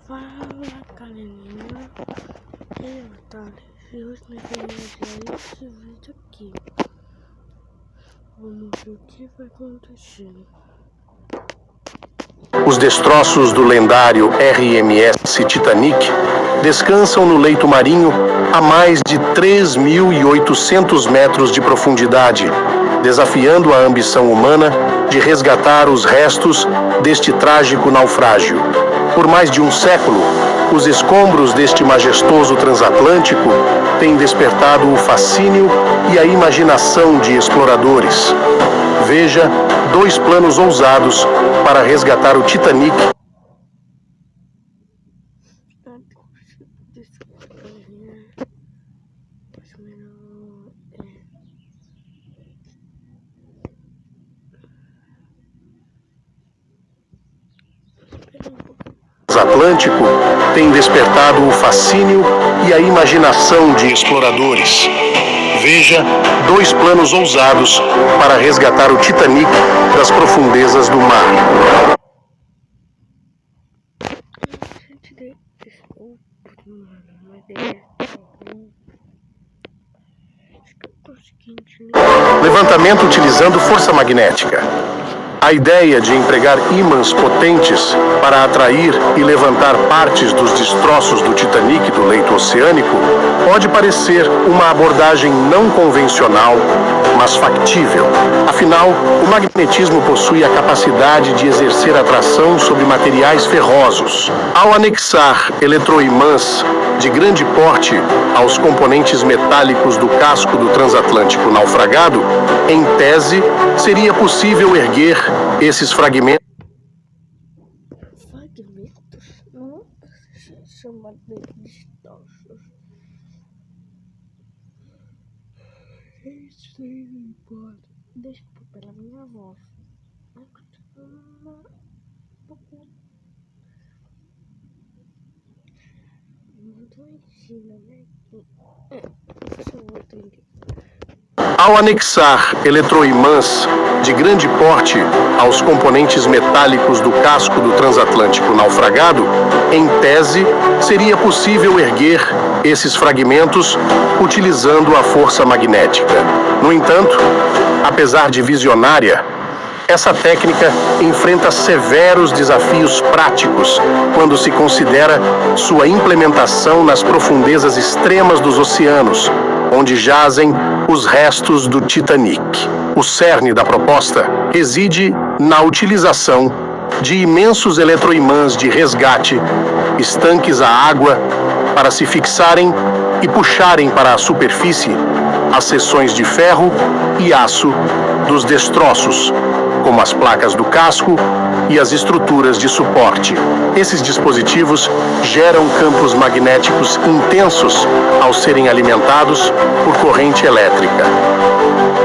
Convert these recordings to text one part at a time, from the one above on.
Fala, galerinha, eu, Thales, e hoje nós vamos ver esse vídeo aqui. Vamos ver o que vai acontecer. Os destroços do lendário RMS Titanic descansam no leito marinho a mais de 3.800 metros de profundidade, desafiando a ambição humana de resgatar os restos deste trágico naufrágio. Por mais de um século, os escombros deste majestoso transatlântico têm despertado o fascínio e a imaginação de exploradores. Veja dois planos ousados para resgatar o Titanic. Atlântico tem despertado o fascínio e a imaginação de exploradores. Veja dois planos ousados para resgatar o Titanic das profundezas do mar. Levantamento utilizando força magnética. A ideia de empregar ímãs potentes para atrair e levantar partes dos destroços do Titanic do leito oceânico pode parecer uma abordagem não convencional, mas factível. Afinal, o magnetismo possui a capacidade de exercer atração sobre materiais ferrosos. Ao anexar eletroimãs de grande porte aos componentes metálicos do casco do transatlântico naufragado, em tese, seria possível erguer esses fragmentos. Não chamado de destroços. Isso aí não importa. Desculpa pela minha voz. Ao anexar eletroimãs de grande porte aos componentes metálicos do casco do transatlântico naufragado, em tese, seria possível erguer esses fragmentos utilizando a força magnética. No entanto, apesar de visionária, essa técnica enfrenta severos desafios práticos quando se considera sua implementação nas profundezas extremas dos oceanos, onde jazem os restos do Titanic. O cerne da proposta reside na utilização de imensos eletroimãs de resgate, estanques à água, para se fixarem e puxarem para a superfície as seções de ferro e aço dos destroços, como as placas do casco e as estruturas de suporte. Esses dispositivos geram campos magnéticos intensos ao serem alimentados por corrente elétrica.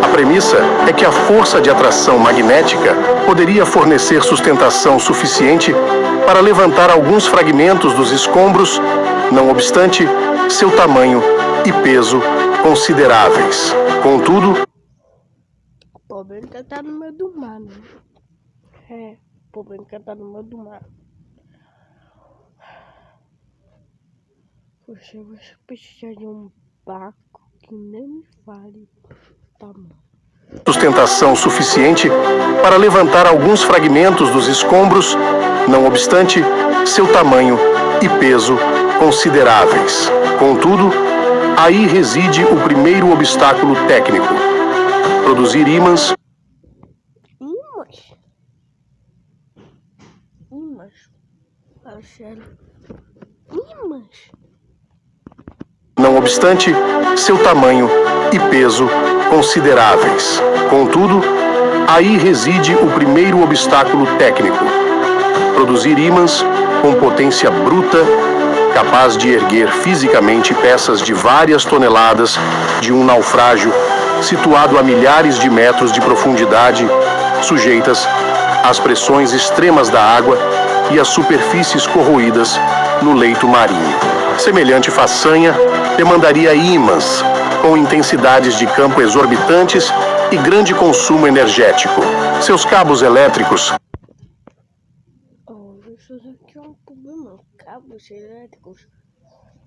A premissa é que a força de atração magnética poderia fornecer sustentação suficiente para levantar alguns fragmentos dos escombros, não obstante seu tamanho e peso consideráveis. Contudo, o problema é que tá no meio do mar, né? O problema é que tá no meio do mar. Você vai precisar de um barco que nem me fale o tamanho. Sustentação suficiente para levantar alguns fragmentos dos escombros, não obstante seu tamanho e peso consideráveis. Contudo, aí reside o primeiro obstáculo técnico: produzir ímãs. Não obstante seu tamanho e peso consideráveis. Contudo, aí reside o primeiro obstáculo técnico: produzir ímãs com potência bruta, capaz de erguer fisicamente peças de várias toneladas de um naufrágio situado a milhares de metros de profundidade, sujeitas às pressões extremas da água e às superfícies corroídas no leito marinho. Semelhante façanha demandaria ímãs com intensidades de campo exorbitantes e grande consumo energético. Seus cabos elétricos que é um problema. Cabos elétricos.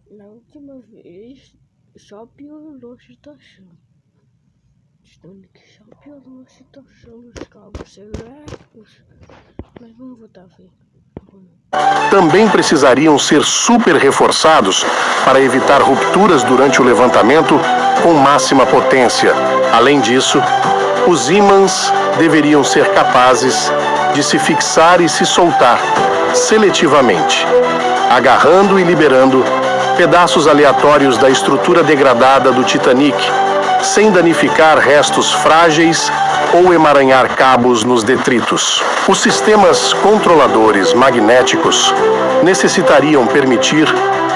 Na última vez, só piorou a situação. Só piorou a situação dos cabos elétricos. Mas vamos voltar a ver. Também precisariam ser super reforçados para evitar rupturas durante o levantamento com máxima potência. Além disso, os ímãs deveriam ser capazes de se fixar e se soltar seletivamente, agarrando e liberando pedaços aleatórios da estrutura degradada do Titanic, sem danificar restos frágeis ou emaranhar cabos nos detritos. Os sistemas controladores magnéticos necessitariam permitir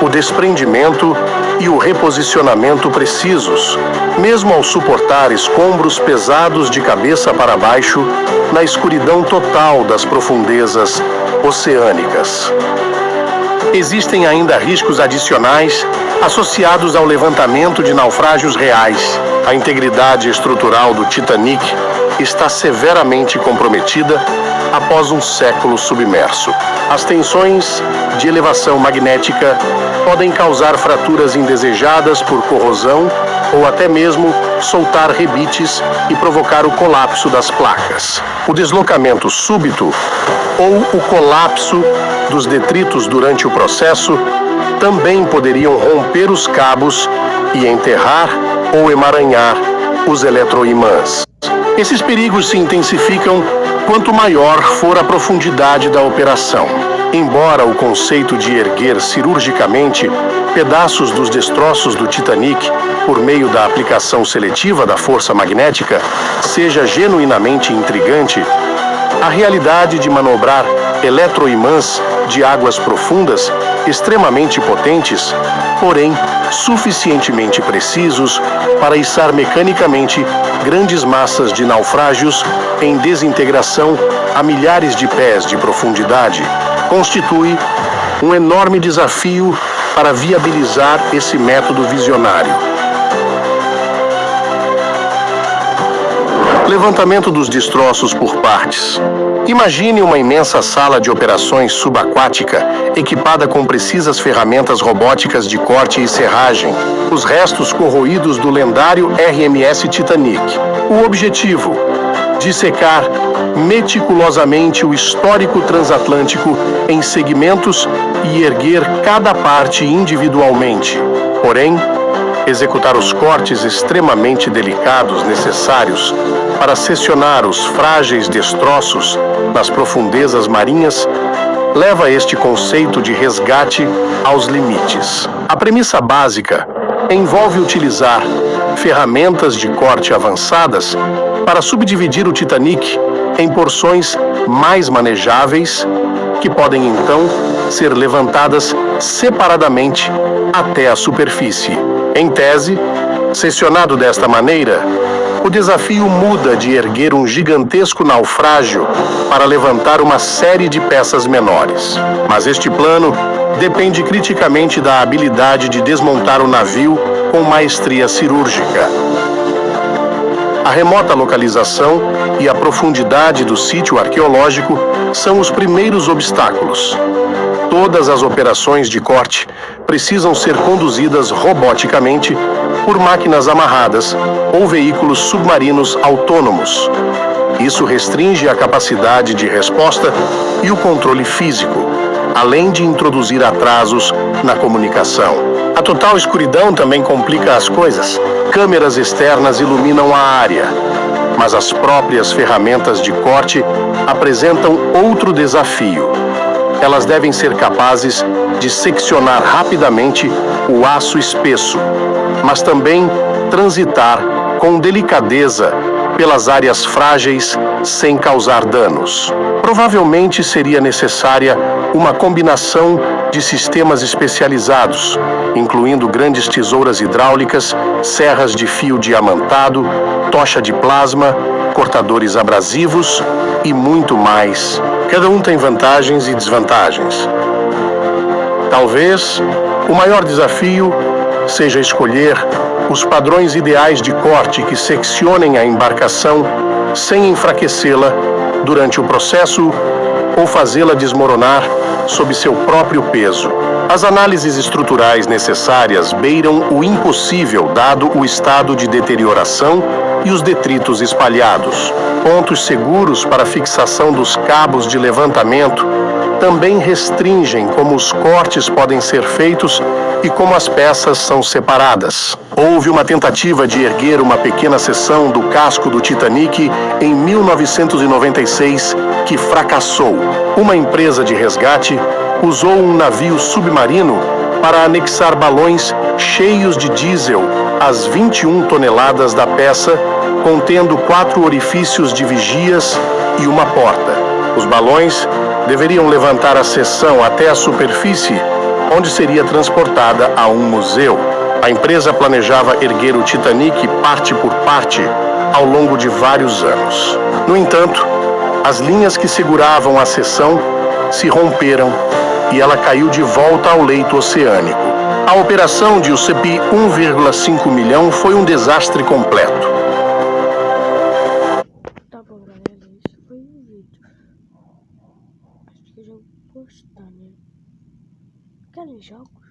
o desprendimento e o reposicionamento precisos, mesmo ao suportar escombros pesados de cabeça para baixo na escuridão total das profundezas oceânicas. Existem ainda riscos adicionais associados ao levantamento de naufrágios reais. A integridade estrutural do Titanic está severamente comprometida após um século submerso. As tensões de elevação magnética podem causar fraturas indesejadas por corrosão ou até mesmo soltar rebites e provocar o colapso das placas. O deslocamento súbito ou o colapso dos detritos durante o processo também poderiam romper os cabos e enterrar ou emaranhar os eletroimãs. Esses perigos se intensificam quanto maior for a profundidade da operação. Embora o conceito de erguer cirurgicamente pedaços dos destroços do Titanic por meio da aplicação seletiva da força magnética seja genuinamente intrigante, a realidade de manobrar eletroimãs de águas profundas extremamente potentes, porém suficientemente precisos para içar mecanicamente grandes massas de naufrágios em desintegração a milhares de pés de profundidade, constitui um enorme desafio para viabilizar esse método visionário. Levantamento dos destroços por partes. Imagine uma imensa sala de operações subaquática equipada com precisas ferramentas robóticas de corte e serragem, os restos corroídos do lendário RMS Titanic. O objetivo: dissecar meticulosamente o histórico transatlântico em segmentos e erguer cada parte individualmente. Porém, executar os cortes extremamente delicados necessários para secionar os frágeis destroços nas profundezas marinhas leva este conceito de resgate aos limites. A premissa básica envolve utilizar ferramentas de corte avançadas para subdividir o Titanic em porções mais manejáveis, que podem então ser levantadas separadamente até a superfície. Em tese, seccionado desta maneira, o desafio muda de erguer um gigantesco naufrágio para levantar uma série de peças menores. Mas este plano depende criticamente da habilidade de desmontar o navio com maestria cirúrgica. A remota localização e a profundidade do sítio arqueológico são os primeiros obstáculos. Todas as operações de corte precisam ser conduzidas roboticamente por máquinas amarradas ou veículos submarinos autônomos. Isso restringe a capacidade de resposta e o controle físico, além de introduzir atrasos na comunicação. A total escuridão também complica as coisas. Câmeras externas iluminam a área, mas as próprias ferramentas de corte apresentam outro desafio. Elas devem ser capazes de seccionar rapidamente o aço espesso, mas também transitar com delicadeza pelas áreas frágeis sem causar danos. Provavelmente seria necessária uma combinação de sistemas especializados, incluindo grandes tesouras hidráulicas, serras de fio diamantado, tocha de plasma, cortadores abrasivos e muito mais. Cada um tem vantagens e desvantagens. Talvez o maior desafio seja escolher os padrões ideais de corte que seccionem a embarcação sem enfraquecê-la durante o processo ou fazê-la desmoronar sob seu próprio peso. As análises estruturais necessárias beiram o impossível, dado o estado de deterioração e os detritos espalhados. Pontos seguros para fixação dos cabos de levantamento também restringem como os cortes podem ser feitos e como as peças são separadas. Houve uma tentativa de erguer uma pequena seção do casco do Titanic em 1996 que fracassou. Uma empresa de resgate usou um navio submarino para anexar balões cheios de diesel às 21 toneladas da peça, contendo 4 orifícios de vigias e uma porta. Os balões deveriam levantar a seção até a superfície, onde seria transportada a um museu. A empresa planejava erguer o Titanic parte por parte ao longo de vários anos. No entanto, as linhas que seguravam a seção se romperam e ela caiu de volta ao leito oceânico. A operação de UCP 1,5 milhão foi um desastre completo. Tá bom, galera, esse foi o vídeo. Acho que eu já vou postar, né? Querem jogos?